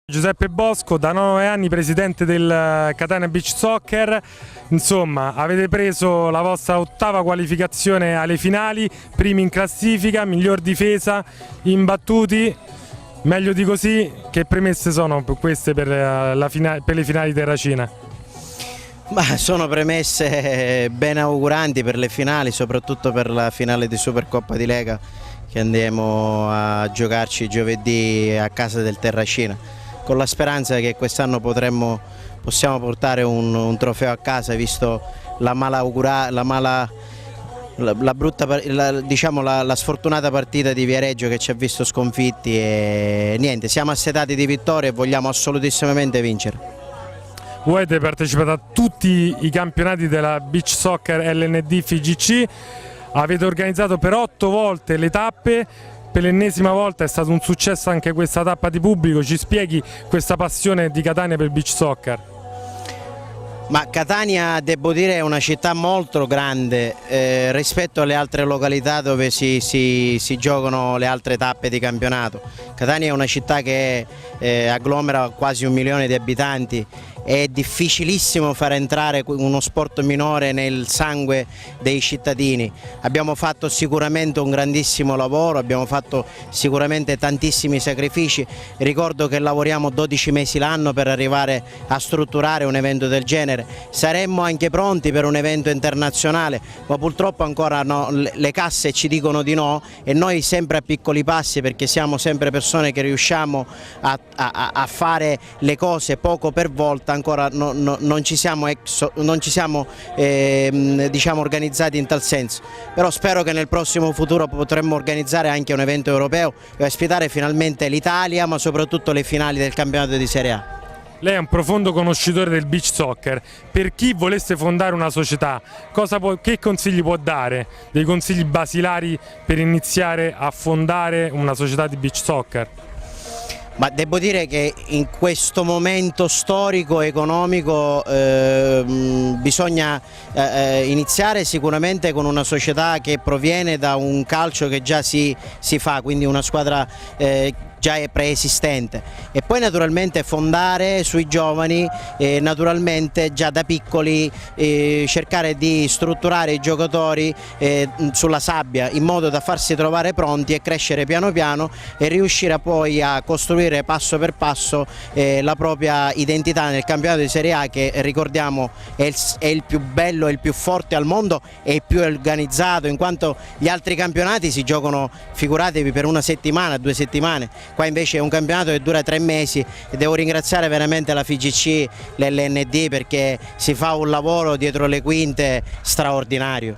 Giuseppe Bosco, da 9 anni presidente del Catania Beach Soccer. Insomma, avete preso la vostra 8ª qualificazione alle finali, primi in classifica, miglior difesa, imbattuti. Meglio di così, che premesse sono queste per le finali Terracina? Sono premesse ben auguranti per le finali, soprattutto per la finale di Supercoppa di Lega che andiamo a giocarci giovedì a casa del Terracina, con la speranza che quest'anno possiamo portare un trofeo a casa, visto la sfortunata partita di Viareggio che ci ha visto sconfitti, e niente, siamo assetati di vittorie e vogliamo assolutissimamente vincere. Voi avete partecipato a tutti i campionati della Beach Soccer LND FIGC, avete organizzato per 8 volte le tappe, per l'ennesima volta è stato un successo anche questa tappa di pubblico. Ci spieghi questa passione di Catania per il beach soccer? Ma Catania, devo dire, è una città molto grande rispetto alle altre località dove si giocano le altre tappe di campionato. Catania è una città che agglomera quasi 1 milione di abitanti. È difficilissimo far entrare uno sport minore nel sangue dei cittadini. Abbiamo fatto sicuramente un grandissimo lavoro, abbiamo fatto sicuramente tantissimi sacrifici. Ricordo che lavoriamo 12 mesi l'anno per arrivare a strutturare un evento del genere. Saremmo anche pronti per un evento internazionale, ma purtroppo ancora no, le casse ci dicono di no, e noi sempre a piccoli passi, perché siamo sempre persone che riusciamo a fare le cose poco per volta. Ancora non ci siamo diciamo, organizzati in tal senso, però spero che nel prossimo futuro potremmo organizzare anche un evento europeo e ospitare finalmente l'Italia, ma soprattutto le finali del campionato di Serie A. Lei è un profondo conoscitore del beach soccer. Per chi volesse fondare una società, che consigli può dare? Dei consigli basilari per iniziare a fondare una società di beach soccer? Ma devo dire che in questo momento storico e economico bisogna iniziare sicuramente con una società che proviene da un calcio che già si fa, quindi una squadra già è preesistente, e poi naturalmente fondare sui giovani, naturalmente già da piccoli cercare di strutturare i giocatori sulla sabbia, in modo da farsi trovare pronti e crescere piano piano e riuscire poi a costruire passo per passo la propria identità nel campionato di Serie A, che ricordiamo è il più bello, è il più forte al mondo e il più organizzato, in quanto gli altri campionati si giocano, figuratevi, per 1 settimana, 2 settimane. Qua invece è un campionato che dura 3 mesi e devo ringraziare veramente la FIGC, l'LND, perché si fa un lavoro dietro le quinte straordinario.